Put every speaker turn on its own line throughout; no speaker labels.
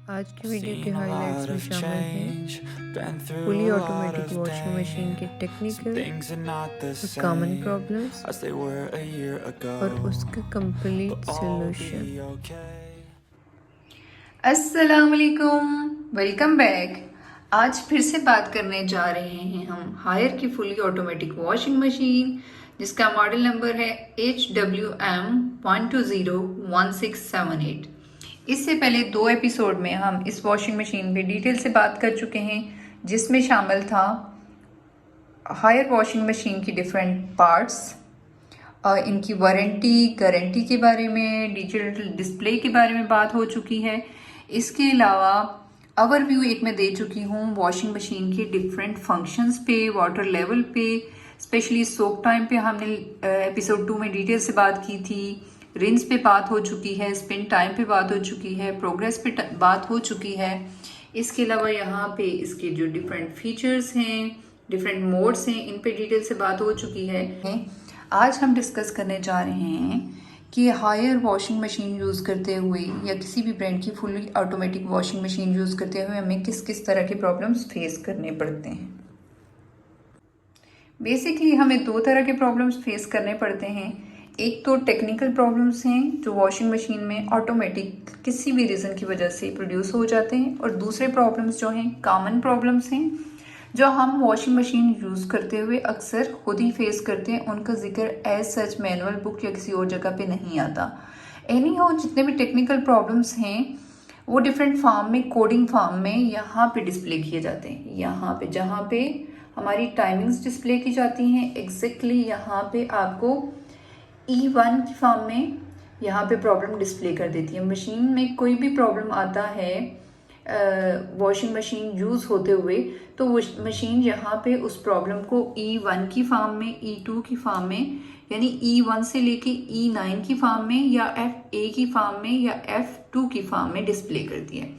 आज की वीडियो के हाइलाइट्स में शामिल हैं फुली ऑटोमेटिक वॉशिंग मशीन के टेक्निकल और कॉमन प्रॉब्लम्स और उसका कंप्लीट सॉल्यूशन।
अस्सलाम वालेकुम, वेलकम बैक। आज फिर से बात करने जा रहे हैं हम हायर की फुली ऑटोमेटिक वॉशिंग मशीन जिसका मॉडल नंबर है HWM1201678। इससे पहले 2 एपिसोड में हम इस वॉशिंग मशीन पे डिटेल से बात कर चुके हैं, जिसमें शामिल था हायर वॉशिंग मशीन की डिफरेंट पार्ट्स, इनकी वारंटी गारंटी के बारे में, डिजिटल डिस्प्ले के बारे में बात हो चुकी है। इसके अलावा ओवरव्यू एक मैं दे चुकी हूँ वॉशिंग मशीन के डिफरेंट फंक्शंस पे, वाटर लेवल पे, स्पेशली सोक टाइम पे हमने एपिसोड 2 में डिटेल से बात की थी। रिंस पे बात हो चुकी है, स्पिन टाइम पे बात हो चुकी है, प्रोग्रेस पे बात हो चुकी है। इसके अलावा यहाँ पे इसके जो डिफरेंट फीचर्स हैं, डिफरेंट मोड्स हैं, इन पे डिटेल से बात हो चुकी है। आज हम डिस्कस करने जा रहे हैं कि हायर वॉशिंग मशीन यूज़ करते हुए या किसी भी ब्रांड की fully automatic washing machine use करते हुए हमें किस किस तरह के प्रॉब्लम्स फेस करने पड़ते हैं। बेसिकली हमें 2 तरह के प्रॉब्लम्स फेस करने पड़ते हैं। एक तो टेक्निकल प्रॉब्लम्स हैं जो वॉशिंग मशीन में ऑटोमेटिक किसी भी रीज़न की वजह से प्रोड्यूस हो जाते हैं, और दूसरे प्रॉब्लम्स जो हैं कॉमन प्रॉब्लम्स हैं जो हम वॉशिंग मशीन यूज़ करते हुए अक्सर खुद ही फेस करते हैं। उनका जिक्र एज सच मैनुअल बुक या किसी और जगह पे नहीं आता। एनी हाउ जितने भी टेक्निकल प्रॉब्लम्स हैं वो डिफरेंट फॉर्म में, कोडिंग फॉर्म में यहाँ पे डिस्प्ले किए जाते हैं। यहाँ पे जहाँ पे हमारी टाइमिंग्स डिस्प्ले की जाती हैं, एग्जैक्टली यहाँ पे आपको E1 की फॉर्म में यहाँ पे प्रॉब्लम डिस्प्ले कर देती है। मशीन में कोई भी प्रॉब्लम आता है वॉशिंग मशीन यूज़ होते हुए, तो वो मशीन यहाँ पे उस प्रॉब्लम को E1 की फॉर्म में, E2 की फॉर्म में, यानी E1 से लेके E9 की फॉर्म में, या FA की फॉर्म में, या F2 की फॉर्म में डिस्प्ले करती है।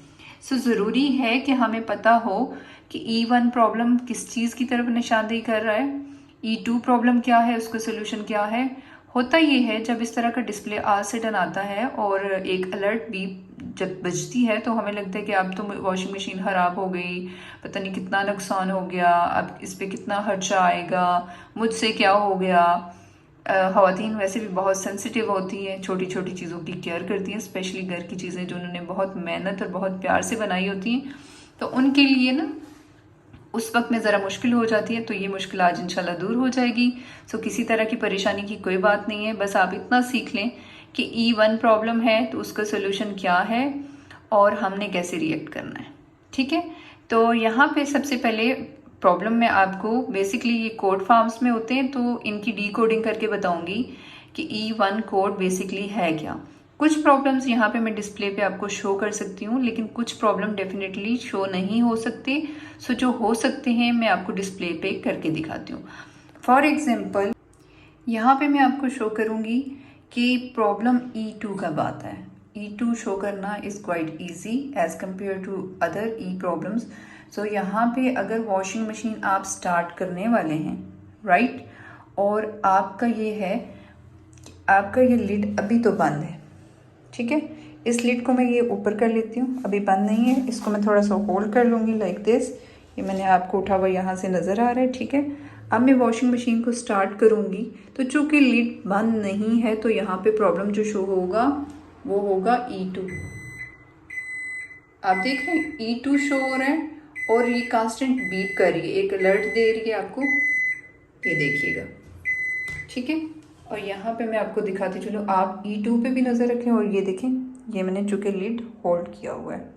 सो ज़रूरी है कि हमें पता हो कि E1 प्रॉब्लम किस चीज़ की तरफ निशानदेही कर रहा है, E2 प्रॉब्लम क्या है, उसका सोल्यूशन क्या है। होता ये है जब इस तरह का डिस्प्ले आज से डन आता है और एक अलर्ट बीप जब बजती है तो हमें लगता है कि अब तो वॉशिंग मशीन ख़राब हो गई, पता नहीं कितना नुकसान हो गया, अब इस पर कितना खर्चा आएगा, मुझसे क्या हो गया। ख़वातीन वैसे भी बहुत सेंसिटिव होती हैं, छोटी छोटी चीज़ों की केयर करती हैं, स्पेशली घर की चीज़ें जो उन्होंने बहुत मेहनत और बहुत प्यार से बनाई होती हैं, तो उनके लिए ना उस वक्त में ज़रा मुश्किल हो जाती है। तो ये मुश्किल आज इंशाल्लाह दूर हो जाएगी। सो किसी तरह की परेशानी की कोई बात नहीं है, बस आप इतना सीख लें कि E1 प्रॉब्लम है तो उसका सोल्यूशन क्या है और हमने कैसे रिएक्ट करना है। ठीक है, तो यहाँ पे सबसे पहले प्रॉब्लम में आपको बेसिकली ये कोड फॉर्म्स में होते हैं, तो इनकी डीकोडिंग करके बताऊंगी कि E1 कोड बेसिकली है क्या। कुछ प्रॉब्लम्स यहाँ पे मैं डिस्प्ले पे आपको शो कर सकती हूँ, लेकिन कुछ प्रॉब्लम डेफिनेटली शो नहीं हो सकते। सो जो हो सकते हैं मैं आपको डिस्प्ले पे करके दिखाती हूँ। फॉर एग्जाम्पल यहाँ पे मैं आपको शो करूँगी कि प्रॉब्लम E2 कब आता है। E2 शो करना is quite easy as compare to other E problems. So यहाँ पे अगर वॉशिंग मशीन आप स्टार्ट करने वाले हैं, राइट, और आपका ये है, आपका ये लिड अभी तो बंद है, ठीक है, इस लिड को मैं ये ऊपर कर लेती हूँ, अभी बंद नहीं है, इसको मैं थोड़ा सा होल्ड कर लूँगी लाइक दिस। ये मैंने आपको उठा हुआ यहाँ से नज़र आ रहा है, ठीक है। अब मैं वॉशिंग मशीन को स्टार्ट करूँगी, तो चूँकि लिड बंद नहीं है तो यहाँ पे प्रॉब्लम जो शो होगा वो होगा E2। आप देख रहे हैं E2 शो हो रहा है और ये कांस्टेंट बीप कर रही है, एक अलर्ट दे रही है आपको, ये देखिएगा, ठीक है। और यहाँ पे मैं आपको दिखाती चलो, आप E2 पे भी नज़र रखें और ये देखें, ये मैंने चूँकि लीड होल्ड किया हुआ है।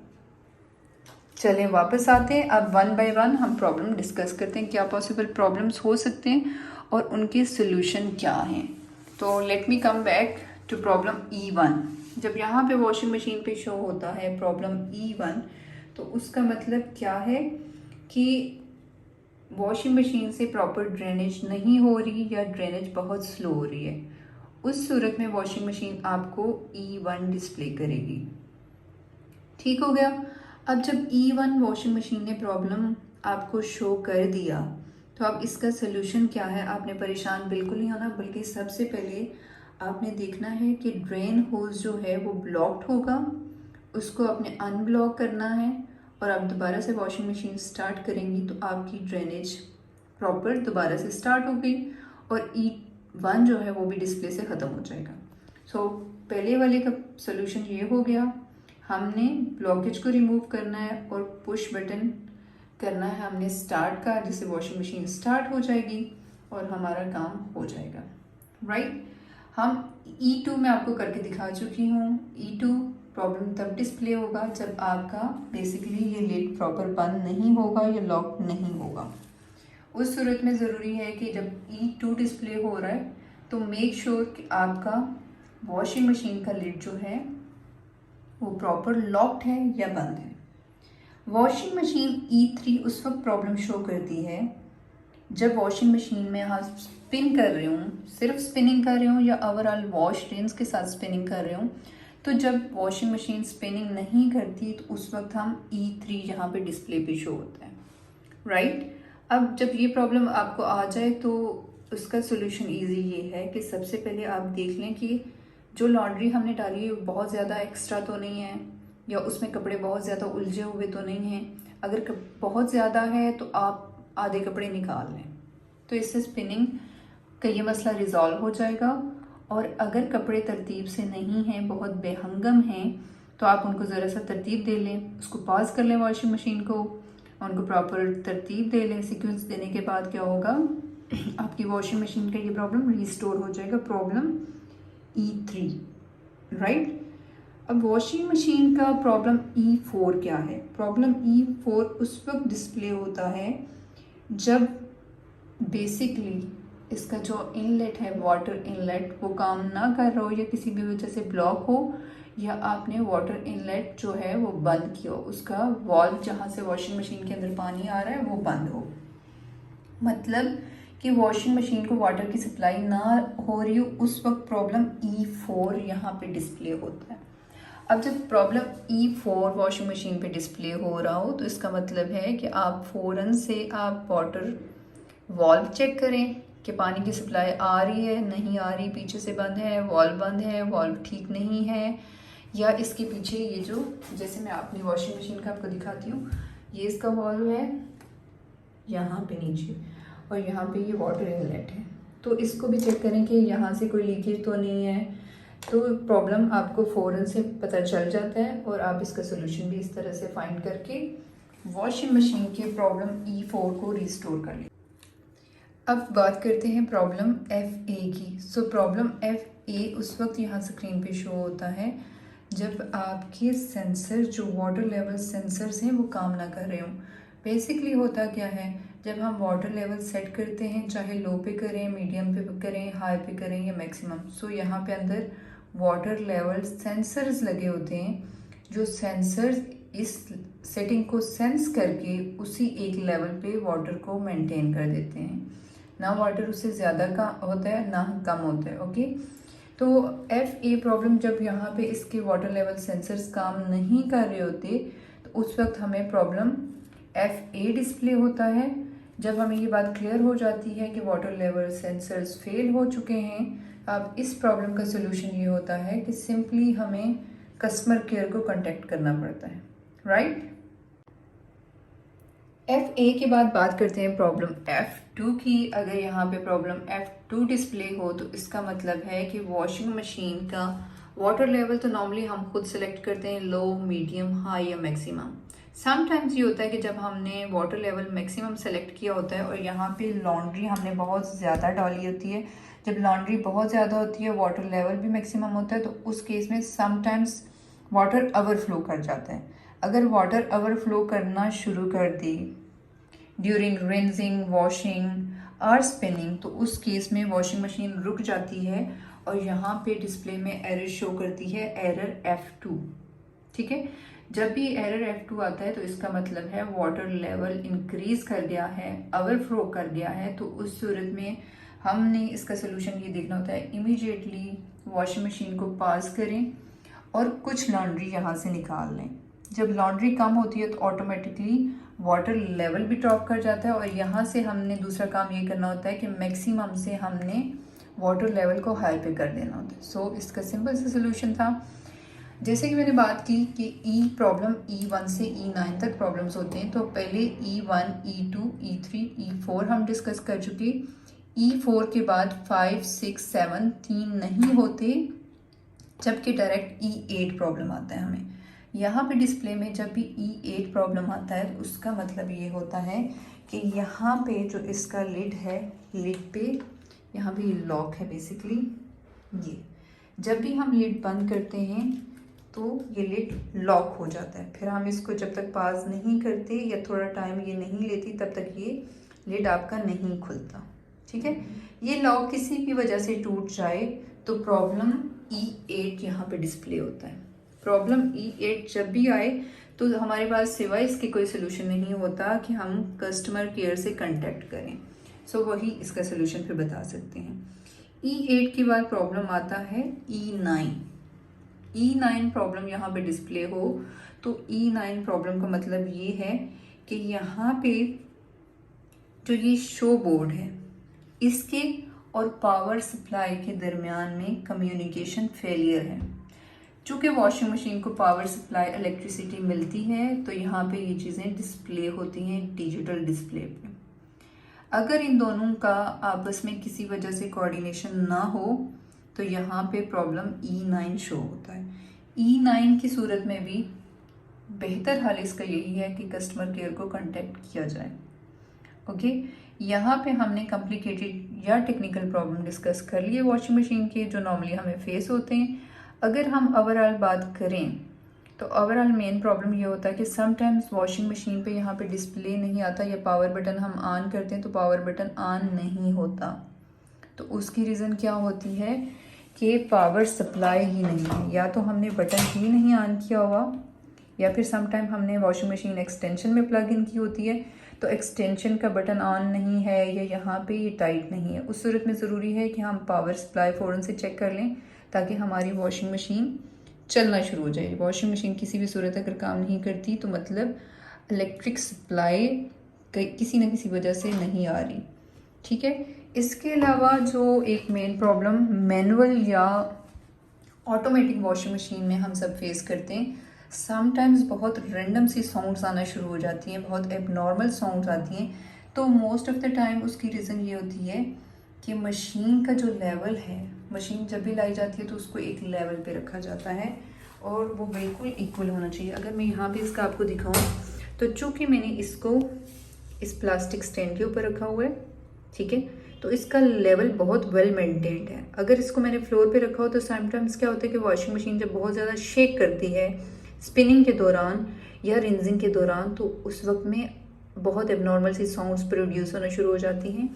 चलें वापस आते हैं, अब वन बाय वन हम प्रॉब्लम डिस्कस करते हैं, क्या पॉसिबल प्रॉब्लम्स हो सकते हैं और उनके सोल्यूशन क्या हैं। तो let me come back to problem E1। जब यहाँ पे वॉशिंग मशीन पे शो होता है प्रॉब्लम E1, तो उसका मतलब क्या है कि वॉशिंग मशीन से प्रॉपर ड्रेनेज नहीं हो रही या ड्रेनेज बहुत स्लो हो रही है। उस सूरत में वॉशिंग मशीन आपको E1 डिस्प्ले करेगी। ठीक हो गया। अब जब E1 वॉशिंग मशीन ने प्रॉब्लम आपको शो कर दिया, तो अब इसका सोल्यूशन क्या है। आपने परेशान बिल्कुल नहीं होना, बल्कि सबसे पहले आपने देखना है कि ड्रेन होज जो है वो ब्लॉक्ड होगा उसको अपने अनब्लॉक करना है और आप दोबारा से वॉशिंग मशीन स्टार्ट करेंगी तो आपकी ड्रेनेज प्रॉपर दोबारा से स्टार्ट होगी और E1 जो है वो भी डिस्प्ले से ख़त्म हो जाएगा। सो पहले वाले का सोल्यूशन ये हो गया, हमने ब्लॉकेज को रिमूव करना है और पुश बटन करना है हमने स्टार्ट का, जिससे वॉशिंग मशीन स्टार्ट हो जाएगी और हमारा काम हो जाएगा। राइट, हम E2 में आपको करके दिखा चुकी हूँ। E2 प्रॉब्लम तब डिस्प्ले होगा जब आपका बेसिकली ये लिड प्रॉपर बंद नहीं होगा या लॉक नहीं होगा। उस सूरत में ज़रूरी है कि जब E2 डिस्प्ले हो रहा है तो मेक श्योर कि आपका वॉशिंग मशीन का लिड जो है वो प्रॉपर लॉक्ड है या बंद है। वॉशिंग मशीन E3 उस वक्त प्रॉब्लम शो करती है जब वॉशिंग मशीन में हाँ स्पिन कर रही हूँ, सिर्फ स्पिनिंग कर रही हूँ या ओवरऑल वॉश रिंस के साथ स्पिनिंग कर रही हूँ, तो जब वॉशिंग मशीन स्पिनिंग नहीं करती तो उस वक्त हम E3 यहाँ पे डिस्प्ले पे शो होता है। राइट, अब जब ये प्रॉब्लम आपको आ जाए तो उसका सोल्यूशन इजी ये है कि सबसे पहले आप देख लें कि जो लॉन्ड्री हमने डाली है बहुत ज़्यादा एक्स्ट्रा तो नहीं है या उसमें कपड़े बहुत ज़्यादा उलझे हुए तो नहीं हैं। अगर बहुत ज़्यादा है तो आप आधे कपड़े निकाल लें, तो इससे स्पिनिंग का ये मसला रिजॉल्व हो जाएगा। और अगर कपड़े तरतीब से नहीं हैं, बहुत बेहंगम हैं, तो आप उनको ज़रा सा तरतीब दे लें, उसको पॉज कर लें वॉशिंग मशीन को, उनको प्रॉपर तरतीब दे लें। सीक्वेंस देने के बाद क्या होगा, आपकी वॉशिंग मशीन का ये प्रॉब्लम रिस्टोर हो जाएगा, प्रॉब्लम E3। राइट, अब वॉशिंग मशीन का प्रॉब्लम E4 क्या है? प्रॉब्लम E4 उस वक्त डिस्प्ले होता है जब बेसिकली इसका जो इनलेट है, वाटर इनलेट, वो काम ना कर रहा हो या किसी भी वजह से ब्लॉक हो, या आपने वाटर इनलेट जो है वो बंद किया हो, उसका वॉल्व जहाँ से वॉशिंग मशीन के अंदर पानी आ रहा है वो बंद हो, मतलब कि वॉशिंग मशीन को वाटर की सप्लाई ना हो रही हो, उस वक्त प्रॉब्लम E4 यहाँ पे डिस्प्ले होता है। अब जब प्रॉब्लम E4 वॉशिंग मशीन पे डिस्प्ले हो रहा हो तो इसका मतलब है कि आप फ़ौरन से आप वाटर वॉल्व चेक करें कि पानी की सप्लाई आ रही है, नहीं आ रही, पीछे से बंद है, वॉल्व बंद है, वॉल्व ठीक नहीं है, या इसके पीछे ये जो, जैसे मैं अपनी वॉशिंग मशीन का आपको दिखाती हूँ, ये इसका वॉल्व है यहाँ पे नीचे और यहाँ पे ये वाटर इनलेट है, तो इसको भी चेक करें कि यहाँ से कोई लीकेज तो नहीं है। तो प्रॉब्लम आपको फ़ौरन से पता चल जाता है और आप इसका सोल्यूशन भी इस तरह से फाइंड करके वॉशिंग मशीन के प्रॉब्लम E4 को रिस्टोर कर लें। अब बात करते हैं प्रॉब्लम FA की। सो प्रॉब्लम FA उस वक्त यहाँ स्क्रीन पे शो होता है जब आपके सेंसर, जो वाटर लेवल सेंसर्स हैं, वो काम ना कर रहे हों। बेसिकली होता क्या है, जब हम वाटर लेवल सेट करते हैं, चाहे लो पे करें, मीडियम पे करें, हाई पे करें या मैक्सिमम, सो यहाँ पे अंदर वाटर लेवल सेंसर्स लगे होते हैं, जो सेंसर्स इस सेटिंग को सेंस करके उसी एक लेवल पे वाटर को मेंटेन कर देते हैं। ना वाटर उससे ज़्यादा का होता है ना कम होता है। ओके, तो FA प्रॉब्लम जब यहाँ पे इसके वाटर लेवल सेंसर्स काम नहीं कर रहे होते तो उस वक्त हमें प्रॉब्लम FA डिस्प्ले होता है। जब हमें ये बात क्लियर हो जाती है कि वाटर लेवल सेंसर्स फेल हो चुके हैं, अब इस प्रॉब्लम का सोल्यूशन ये होता है कि सिंपली हमें कस्टमर केयर को कांटेक्ट करना पड़ता है। राइट, FA के बाद बात करते हैं प्रॉब्लम F2 की। अगर यहाँ पे प्रॉब्लम F2 डिस्प्ले हो तो इसका मतलब है कि वॉशिंग मशीन का वाटर लेवल तो नॉर्मली हम खुद सेलेक्ट करते हैं, लो, मीडियम, हाई या मैक्सिमम। समटाइम्स ये होता है कि जब हमने वाटर लेवल मैक्सिमम सेलेक्ट किया होता है और यहाँ पे लॉन्ड्री हमने बहुत ज़्यादा डाली होती है, जब लॉन्ड्री बहुत ज़्यादा होती है, वाटर लेवल भी मैक्सिमम होता है, तो उस केस में समटाइम्स वाटर ओवरफ्लो कर जाता है। अगर वाटर ओवरफ्लो करना शुरू कर दे ड्यूरिंग रिंसिंग, वॉशिंग और स्पिनिंग, तो उस केस में वॉशिंग मशीन रुक जाती है और यहाँ पे डिस्प्ले में एरर शो करती है, एरर F2। ठीक है, जब भी एरर F2 आता है तो इसका मतलब है वाटर लेवल इंक्रीज कर गया है, ओवरफ्लो कर गया है। तो उस सूरत में हमने इसका सोल्यूशन ये देखना होता है, इमीडिएटली वॉशिंग मशीन को पास करें और कुछ लॉन्ड्री यहाँ से निकाल लें। जब लॉन्ड्री कम होती है तो ऑटोमेटिकली वाटर लेवल भी ड्रॉप कर जाता है और यहाँ से हमने दूसरा काम ये करना होता है कि मैक्सिमम से हमने वाटर लेवल को हाई पे कर देना होता है। सो इसका सिंपल सा सोल्यूशन था, जैसे कि मैंने बात की कि ई प्रॉब्लम E1 से E9 तक प्रॉब्लम्स होते हैं, तो पहले E1, E2, E3, E4 हम डिस्कस कर चुके। E4 के बाद 5, 6, 7 तीन नहीं होते, जबकि डायरेक्ट E8 प्रॉब्लम आता है हमें। यहाँ पे डिस्प्ले में जब भी E8 प्रॉब्लम आता है तो उसका मतलब ये होता है कि यहाँ पे जो इसका लिड है, लिड पे यहाँ पे लॉक है बेसिकली। ये जब भी हम लिड बंद करते हैं तो ये लिड लॉक हो जाता है। फिर हम इसको जब तक पास नहीं करते या थोड़ा टाइम ये नहीं लेती तब तक ये लिड आपका नहीं खुलता। ठीक है, ये लॉक किसी भी वजह से टूट जाए तो प्रॉब्लम E8 यहाँ पे डिस्प्ले होता है। प्रॉब्लम E8 जब भी आए तो हमारे पास सिवाय इसके कोई सोल्यूशन नहीं होता कि हम कस्टमर केयर से कांटेक्ट करें। सो वही इसका सोल्यूशन फिर बता सकते हैं। E8 के बाद प्रॉब्लम आता है E9। E9 प्रॉब्लम यहाँ पे डिस्प्ले हो तो E9 प्रॉब्लम का मतलब ये है कि यहाँ पे जो ये शो बोर्ड है इसके और पावर सप्लाई के दरमियान में कम्युनिकेशन फेलियर है। चूँकि वॉशिंग मशीन को पावर सप्लाई इलेक्ट्रिसिटी मिलती है तो यहाँ पे ये चीज़ें डिस्प्ले होती हैं डिजिटल डिस्प्ले पे। अगर इन दोनों का आपस में किसी वजह से कोऑर्डिनेशन ना हो तो यहाँ पे प्रॉब्लम E9 शो होता है। E9 की सूरत में भी बेहतर हाल इसका यही है कि कस्टमर केयर को कांटेक्ट किया जाए। ओके, यहाँ पे हमने कॉम्प्लिकेटेड या टेक्निकल प्रॉब्लम डिस्कस कर लिए वॉशिंग मशीन के, जो नॉर्मली हमें फेस होते हैं। अगर हम ओवरऑल बात करें तो ओवरऑल मेन प्रॉब्लम ये होता है कि समटाइम्स वॉशिंग मशीन पे यहाँ पे डिस्प्ले नहीं आता या पावर बटन हम ऑन करते हैं तो पावर बटन ऑन नहीं होता। तो उसकी रीज़न क्या होती है कि पावर सप्लाई ही नहीं है, या तो हमने बटन ही नहीं ऑन किया हुआ या फिर समटाइम हमने वॉशिंग मशीन एक्सटेंशन में प्लग इन की होती है तो एक्सटेंशन का बटन ऑन नहीं है या यहाँ पे ये टाइट नहीं है। उस सूरत में ज़रूरी है कि हम पावर सप्लाई फ़ौरन से चेक कर लें ताकि हमारी वॉशिंग मशीन चलना शुरू हो जाए। वॉशिंग मशीन किसी भी सूरत अगर काम नहीं करती तो मतलब इलेक्ट्रिक सप्लाई किसी न किसी वजह से नहीं आ रही। ठीक है, इसके अलावा जो एक मेन प्रॉब्लम मैनुअल या ऑटोमेटिक वॉशिंग मशीन में हम सब फेस करते हैं, समटाइम्स बहुत रैंडम सी साउंड्स आना शुरू हो जाती हैं, बहुत एबनॉर्मल साउंड्स आती हैं। तो मोस्ट ऑफ द टाइम उसकी रीज़न ये होती है कि मशीन का जो लेवल है, मशीन जब भी लाई जाती है तो उसको एक लेवल पे रखा जाता है और वो बिल्कुल इक्वल होना चाहिए। अगर मैं यहाँ पे इसका आपको दिखाऊं तो चूँकि मैंने इसको इस प्लास्टिक स्टैंड के ऊपर रखा हुआ है, ठीक है, तो इसका लेवल बहुत वेल मेंटेन्ड है। अगर इसको मैंने फ्लोर पे रखा हो तो समटाइम्स क्या होता है कि वॉशिंग मशीन जब बहुत ज़्यादा शेक करती है स्पिनिंग के दौरान या रिंजिंग के दौरान तो उस वक्त में बहुत एबनॉर्मल सी साउंड्स प्रोड्यूस होना शुरू हो जाती हैं।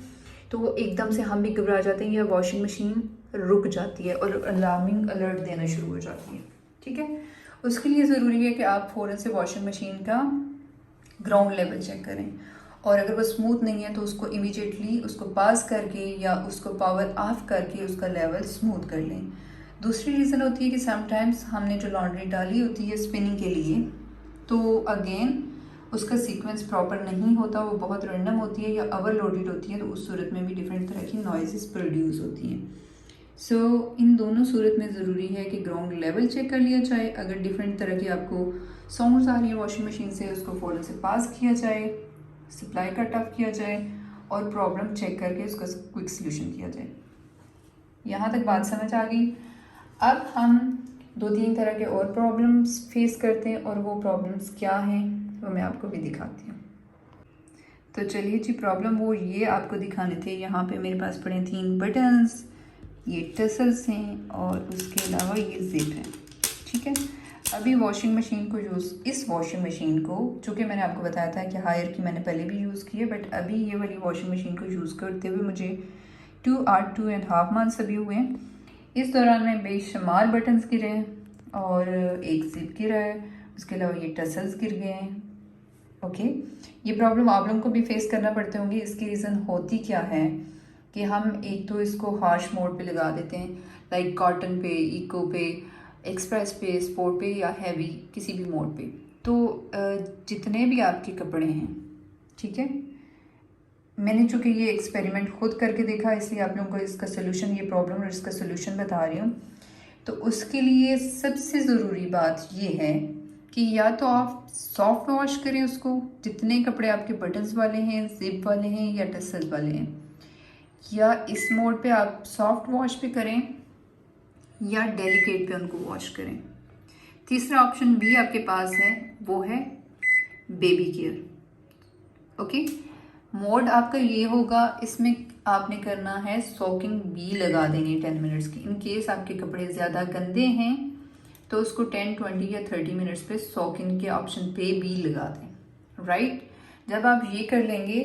तो वो एकदम से हम भी घबरा जाते हैं या वॉशिंग मशीन रुक जाती है और अलार्मिंग अलर्ट देना शुरू हो जाती है। ठीक है, उसके लिए ज़रूरी है कि आप फ़ौरन से वॉशिंग मशीन का ग्राउंड लेवल चेक करें और अगर वो स्मूथ नहीं है तो उसको इमीडिएटली उसको पास करके या उसको पावर ऑफ करके उसका लेवल स्मूथ कर लें। दूसरी रीज़न होती है कि समटाइम्स हमने जो लॉन्ड्री डाली होती है स्पिनिंग के लिए तो अगेन उसका सीक्वेंस प्रॉपर नहीं होता, वो बहुत रैंडम होती है या ओवरलोडेड होती है, तो उस सूरत में भी डिफरेंट तरह की नॉइजेस प्रोड्यूस होती हैं। सो इन दोनों सूरत में ज़रूरी है कि ग्राउंड लेवल चेक कर लिया जाए। अगर डिफरेंट तरह की आपको साउंड्स आ रही है वॉशिंग मशीन से उसको फ़ौरन से पास किया जाए, सप्लाई कट ऑफ किया जाए और प्रॉब्लम चेक करके उसका क्विक सोल्यूशन किया जाए। यहाँ तक बात समझ आ गई। अब हम 2-3 तरह के और प्रॉब्लम्स फेस करते हैं और वो प्रॉब्लम्स क्या हैं वो मैं आपको भी दिखाती हूँ। तो चलिए जी, प्रॉब्लम वो ये आपको दिखाने थे। यहाँ पे मेरे पास पड़े 3 बटन्स, ये टसल्स हैं और उसके अलावा ये जिप है। ठीक है, अभी वॉशिंग मशीन को इस वॉशिंग मशीन को, चूँकि मैंने आपको बताया था कि हायर की मैंने पहले भी यूज़ की है, बट अभी ये वाली वॉशिंग मशीन को यूज़ करते हुए मुझे 2.5 मंथ्स अभी हुए हैं। इस दौरान में बेशुमार बटन्स गिरे हैं और एक जिप गिरा है, उसके अलावा ये टसल्स गिर गए हैं। ओके, ये प्रॉब्लम आप लोगों को भी फेस करना पड़ते होंगे। इसकी रीज़न होती क्या है कि हम एक तो इसको हार्श मोड पे लगा देते हैं, लाइक कॉटन पे, इको पे, एक्सप्रेस पे, स्पोर्ट पे या हैवी किसी भी मोड पे। तो जितने भी आपके कपड़े हैं, ठीक है, मैंने चूँकि ये एक्सपेरिमेंट खुद करके देखा इसलिए आप लोगों को इसका सोल्यूशन, ये प्रॉब्लम और इसका सोल्यूशन बता रही हूँ। तो उसके लिए सबसे ज़रूरी बात ये है कि या तो आप सॉफ्ट वॉश करें उसको, जितने कपड़े आपके बटन्स वाले हैं, जिप वाले हैं या टसल वाले हैं, या इस मोड पे आप सॉफ्ट वॉश पे करें या डेलिकेट पे उनको वॉश करें। तीसरा ऑप्शन भी आपके पास है, वो है बेबी केयर। ओके, मोड आपका ये होगा, इसमें आपने करना है सोकिंग बी लगा देनी 10 मिनट्स की। इन केस आपके कपड़े ज़्यादा गंदे हैं तो उसको 10, 20 या 30 मिनट्स पे सोकिंग के ऑप्शन पे बी लगा दें। राइट, जब आप ये कर लेंगे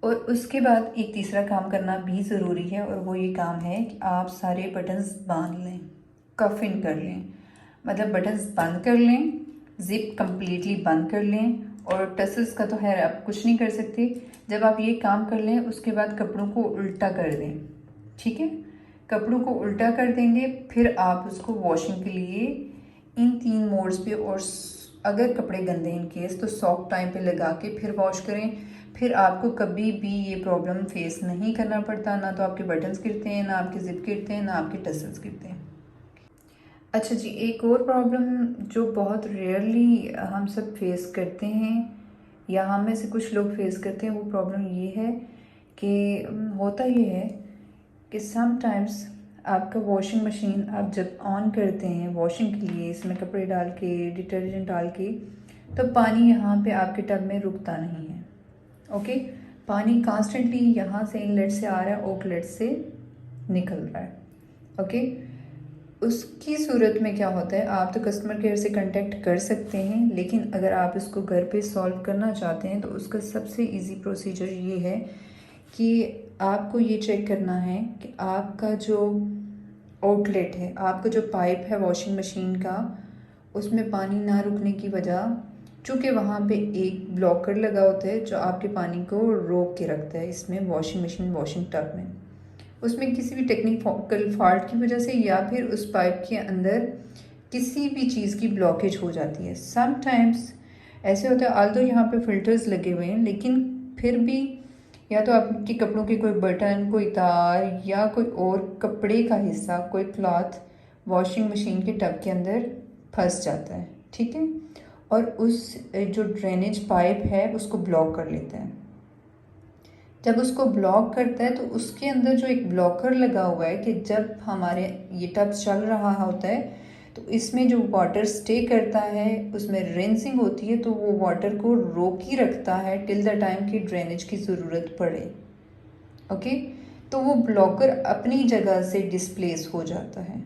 और उसके बाद एक तीसरा काम करना भी ज़रूरी है, और वो ये काम है कि आप सारे बटन्स बांध लें, कफ इन कर लें, मतलब बटन्स बंद कर लें, जिप कम्प्लीटली बंद कर लें। और टसल्स का तो खैर आप कुछ नहीं कर सकते। जब आप ये काम कर लें उसके बाद कपड़ों को उल्टा कर दें, ठीक है, कपड़ों को उल्टा कर देंगे, फिर आप उसको वॉशिंग के लिए इन 3 मोड्स पे, और अगर कपड़े गंदे इन केस तो सॉफ्ट टाइम पे लगा के फिर वॉश करें। फिर आपको कभी भी ये प्रॉब्लम फेस नहीं करना पड़ता, ना तो आपके बटन्स गिरते हैं, ना आपके जिप गिरते हैं, ना आपके टसल्स गिरते हैं। अच्छा जी, एक और प्रॉब्लम जो बहुत रेयरली हम सब फेस करते हैं, या हम में से कुछ लोग फेस करते हैं, वो प्रॉब्लम ये है कि होता ये है कि समटाइम्स आपका वॉशिंग मशीन आप जब ऑन करते हैं वॉशिंग के लिए, इसमें कपड़े डाल के, डिटर्जेंट डाल के, तो पानी यहाँ पे आपके टब में रुकता नहीं है। ओके, पानी कॉन्स्टेंटली यहाँ से इनलेट से आ रहा है, आउटलेट से निकल रहा है। ओके, उसकी सूरत में क्या होता है, आप तो कस्टमर केयर से कांटेक्ट कर सकते हैं, लेकिन अगर आप इसको घर पे सॉल्व करना चाहते हैं तो उसका सबसे इजी प्रोसीजर ये है कि आपको ये चेक करना है कि आपका जो आउटलेट है, आपका जो पाइप है वॉशिंग मशीन का, उसमें पानी ना रुकने की वजह, चूँकि वहाँ पे एक ब्लॉकर लगा होता है जो आपके पानी को रोक के रखता है इसमें वॉशिंग मशीन वॉशिंग टब में, उसमें किसी भी टेक्निकल फॉल्ट की वजह से या फिर उस पाइप के अंदर किसी भी चीज़ की ब्लॉकेज हो जाती है। समटाइम्स ऐसे होता है, आल्दो यहाँ पे फिल्टर्स लगे हुए हैं, लेकिन फिर भी या तो आपके कपड़ों के कोई बटन, कोई तार या कोई और कपड़े का हिस्सा, कोई क्लॉथ वॉशिंग मशीन के टब के अंदर फंस जाता है, ठीक है, और उस जो ड्रेनेज पाइप है उसको ब्लॉक कर लेता है। जब उसको ब्लॉक करता है तो उसके अंदर जो एक ब्लॉकर लगा हुआ है कि जब हमारे ये टब चल रहा होता है तो इसमें जो वाटर स्टे करता है, उसमें रिंसिंग होती है, तो वो वाटर को रोक ही रखता है टिल द टाइम की ड्रेनेज की ज़रूरत पड़े। ओके, तो वो ब्लॉकर अपनी जगह से डिस्प्लेस हो जाता है।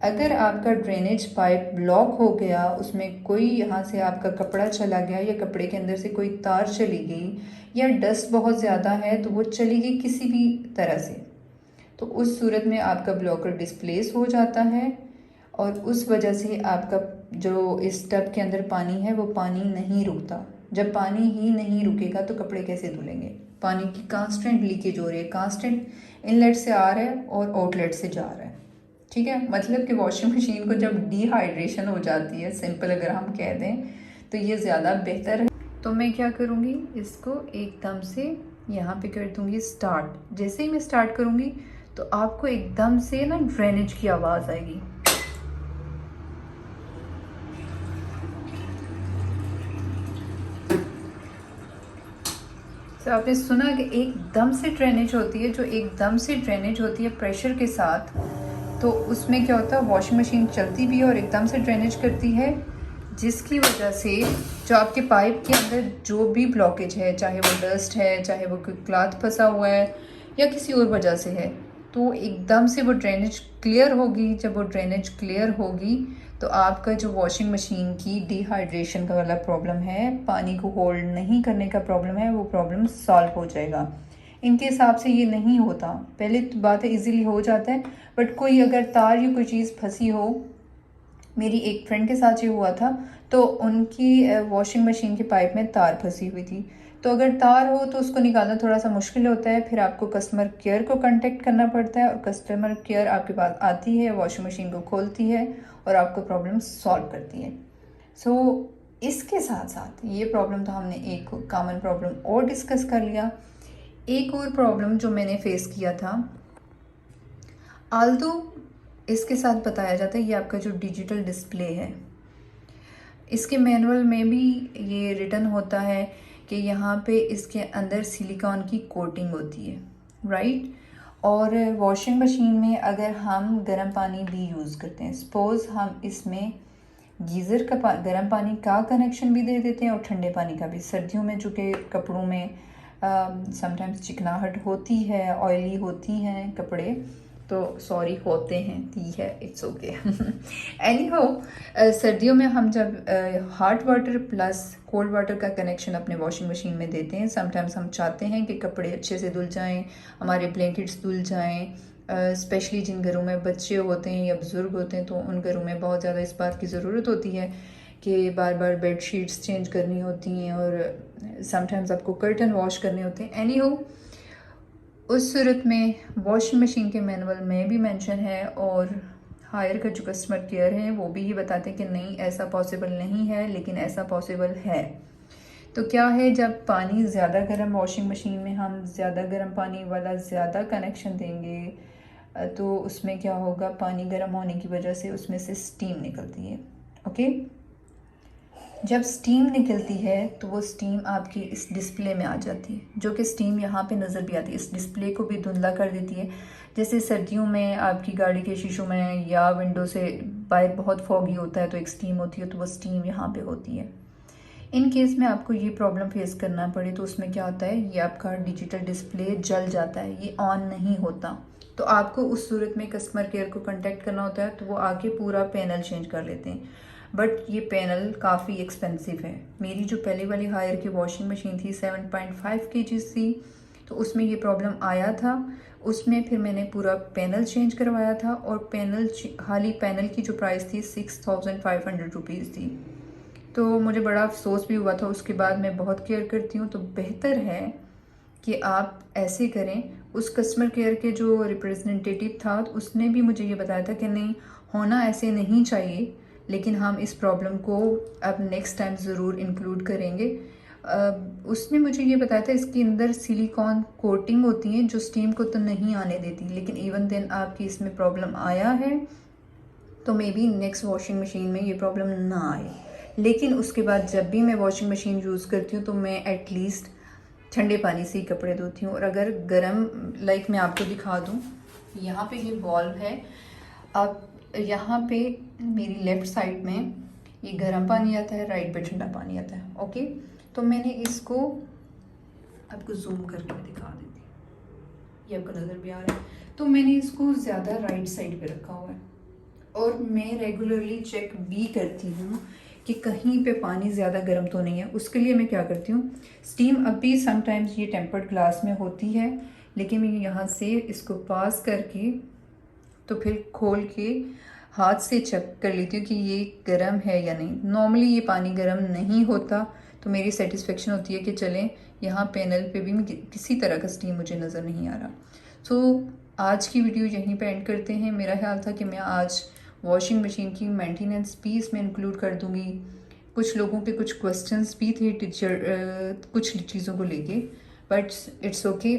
अगर आपका ड्रेनेज पाइप ब्लॉक हो गया, उसमें कोई यहाँ से आपका कपड़ा चला गया या कपड़े के अंदर से कोई तार चली गई या डस्ट बहुत ज़्यादा है तो वो चली गई किसी भी तरह से, तो उस सूरत में आपका ब्लॉकर डिस्प्लेस हो जाता है, और उस वजह से आपका जो इस टब के अंदर पानी है वो पानी नहीं रुकता। जब पानी ही नहीं रुकेगा तो कपड़े कैसे धुलेंगे? पानी की कांस्टेंट लीकेज हो रही है, कांस्टेंट इनलेट से आ रहा है और आउटलेट से जा रहा है, ठीक है। मतलब कि वॉशिंग मशीन को जब डिहाइड्रेशन हो जाती है, सिंपल अगर हम कह दें तो ये ज़्यादा बेहतर है। तो मैं क्या करूँगी, इसको एकदम से यहाँ पे कर दूँगी स्टार्ट। जैसे ही मैं स्टार्ट करूँगी तो आपको एकदम से ना ड्रेनेज की आवाज़ आएगी। तो आपने सुना कि एकदम से ड्रेनेज होती है, जो एकदम से ड्रेनेज होती है प्रेशर के साथ, तो उसमें क्या होता है, वॉशिंग मशीन चलती भी है और एकदम से ड्रेनेज करती है, जिसकी वजह से जो आपके पाइप के अंदर जो भी ब्लॉकेज है, चाहे वो डस्ट है, चाहे वो कोई क्लॉथ फंसा हुआ है या किसी और वजह से है, तो एकदम से वो ड्रेनेज क्लियर होगी। जब वो ड्रेनेज क्लियर होगी तो आपका जो वॉशिंग मशीन की डिहाइड्रेशन का वाला प्रॉब्लम है, पानी को होल्ड नहीं करने का प्रॉब्लम है, वो प्रॉब्लम सॉल्व हो जाएगा। इनके हिसाब से ये नहीं होता, पहले तो बात है इजीली हो जाता है, बट कोई अगर तार या कोई चीज़ फंसी हो, मेरी एक फ्रेंड के साथ ये हुआ था, तो उनकी वॉशिंग मशीन के पाइप में तार फंसी हुई थी, तो अगर तार हो तो उसको निकालना थोड़ा सा मुश्किल होता है, फिर आपको कस्टमर केयर को कांटेक्ट करना पड़ता है, और कस्टमर केयर आपके पास आती है, वॉशिंग मशीन को खोलती है और आपको प्रॉब्लम सॉल्व करती है। सो इसके साथ साथ ये प्रॉब्लम तो हमने एक कॉमन प्रॉब्लम और डिस्कस कर लिया। एक और प्रॉब्लम जो मैंने फेस किया था, आल्दो इसके साथ बताया जाता है ये आपका जो डिजिटल डिस्प्ले है, इसके मैनुअल में भी ये रिटन होता है कि यहाँ पे इसके अंदर सिलिकॉन की कोटिंग होती है, राइट। और वॉशिंग मशीन में अगर हम गर्म पानी भी यूज़ करते हैं, सपोज़ हम इसमें गीज़र का गर्म पानी का कनेक्शन भी दे देते हैं और ठंडे पानी का भी। सर्दियों में चूँकि कपड़ों में समटाइम्स चिकनाहट होती है, ऑयली होती हैं कपड़े, तो सॉरी होते हैं, ठीक है, इट्स ओके। एनी हो, सर्दियों में हम जब hot water plus cold water का कनेक्शन अपने वॉशिंग मशीन में देते हैं, समटाइम्स हम चाहते हैं कि कपड़े अच्छे से धुल जाएं, हमारे ब्लैंकेट्स धुल जाएं, स्पेशली जिन घरों में बच्चे होते हैं या बुज़ुर्ग होते हैं तो उन घरों में बहुत ज़्यादा इस बात की ज़रूरत होती है कि बार बार बेड शीट्स चेंज करनी होती हैं और समटाइम्स आपको कर्टन वॉश करने होते हैं। एनी हो, उस सूरत में वॉशिंग मशीन के मैनुअल में भी मेंशन है और हायर का जो कस्टमर केयर है वो भी ये बताते हैं कि नहीं ऐसा पॉसिबल नहीं है, लेकिन ऐसा पॉसिबल है। तो क्या है, जब पानी ज़्यादा गर्म, वॉशिंग मशीन में हम ज़्यादा गर्म पानी वाला ज़्यादा कनेक्शन देंगे तो उसमें क्या होगा, पानी गर्म होने की वजह से उसमें से स्टीम निकलती है। ओके, जब स्टीम निकलती है तो वो स्टीम आपकी इस डिस्प्ले में आ जाती है, जो कि स्टीम यहाँ पे नज़र भी आती है, इस डिस्प्ले को भी धुंधला कर देती है। जैसे सर्दियों में आपकी गाड़ी के शीशों में या विंडो से बाहर बहुत फॉगी होता है तो एक स्टीम होती है, तो वो स्टीम यहाँ पे होती है। इन केस में आपको ये प्रॉब्लम फेस करना पड़े तो उसमें क्या होता है, ये आपका डिजिटल डिस्प्ले जल जाता है, ये ऑन नहीं होता। तो आपको उस सूरत में कस्टमर केयर को कांटेक्ट करना होता है, तो वो आके पूरा पैनल चेंज कर लेते हैं। बट ये पैनल काफ़ी एक्सपेंसिव है। मेरी जो पहले वाली हायर की वॉशिंग मशीन थी 7.5 kg थी, तो उसमें ये प्रॉब्लम आया था। उसमें फिर मैंने पूरा पैनल चेंज करवाया था और खाली पैनल की जो प्राइस थी 6500 रुपीज़ थी। तो मुझे बड़ा अफसोस भी हुआ था। उसके बाद मैं बहुत केयर करती हूँ, तो बेहतर है कि आप ऐसे करें। उस कस्टमर केयर के जो रिप्रेजेंटेटिव था उसने भी मुझे ये बताया था कि नहीं, होना ऐसे नहीं चाहिए, लेकिन हम इस प्रॉब्लम को अब नेक्स्ट टाइम ज़रूर इंक्लूड करेंगे। उसने मुझे ये बताया था इसके अंदर सिलिकॉन कोटिंग होती है जो स्टीम को तो नहीं आने देती, लेकिन इवन देन आपकी इसमें प्रॉब्लम आया है तो may be next washing machine में ये प्रॉब्लम ना आए। लेकिन उसके बाद जब भी मैं वॉशिंग मशीन यूज़ करती हूँ तो मैं एटलीस्ट ठंडे पानी से ही कपड़े धोती हूँ। और अगर गर्म, लाइक मैं आपको दिखा दूँ, यहाँ पे ये वॉल्व है, अब यहाँ पे मेरी लेफ़्ट साइड में ये गर्म पानी आता है, राइट पे ठंडा पानी आता है। ओके, तो मैंने इसको आपको जूम करके दिखा देती हूँ, ये आपको नज़र भी आ रहा है। तो मैंने इसको ज़्यादा राइट साइड पे रखा हुआ है और मैं रेगुलरली चेक भी करती हूँ कि कहीं पे पानी ज़्यादा गर्म तो नहीं है। उसके लिए मैं क्या करती हूँ, स्टीम अभी समटाइम्स ये टेम्पर्ड ग्लास में होती है, लेकिन मैं यहाँ से इसको पास करके तो फिर खोल के हाथ से चेक कर लेती हूँ कि ये गर्म है या नहीं। नॉर्मली ये पानी गर्म नहीं होता, तो मेरी सेटिस्फेक्शन होती है कि चलें, यहाँ पैनल पे भी किसी तरह का स्टीम मुझे नज़र नहीं आ रहा। सो आज की वीडियो यहीं पे एंड करते हैं। मेरा ख्याल था कि मैं आज वॉशिंग मशीन की मेंटेनेंस भी इसमें इंक्लूड कर दूँगी। कुछ लोगों के कुछ क्वेश्चंस भी थे कुछ चीज़ों को लेके, बट इट्स ओके।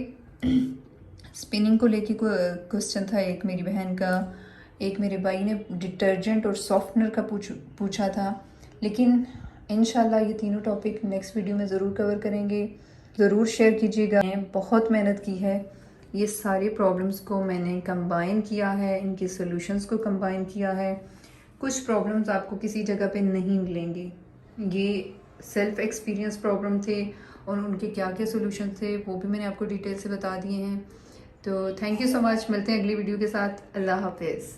स्पिनिंग को लेके क्वेश्चन था एक मेरी बहन का, एक मेरे भाई ने डिटर्जेंट और सॉफ्टनर का पूछा था। लेकिन इंशाल्लाह ये तीनों टॉपिक नेक्स्ट वीडियो में ज़रूर कवर करेंगे, ज़रूर शेयर कीजिएगा। मैंने बहुत मेहनत की है, ये सारे प्रॉब्लम्स को मैंने कंबाइन किया है, इनके सॉल्यूशंस को कंबाइन किया है। कुछ प्रॉब्लम्स आपको किसी जगह पे नहीं मिलेंगे, ये सेल्फ एक्सपीरियंस प्रॉब्लम थे और उनके क्या क्या सॉल्यूशन थे वो भी मैंने आपको डिटेल से बता दिए हैं। तो थैंक यू सो मच, मिलते हैं अगली वीडियो के साथ। अल्लाह हाफिज़।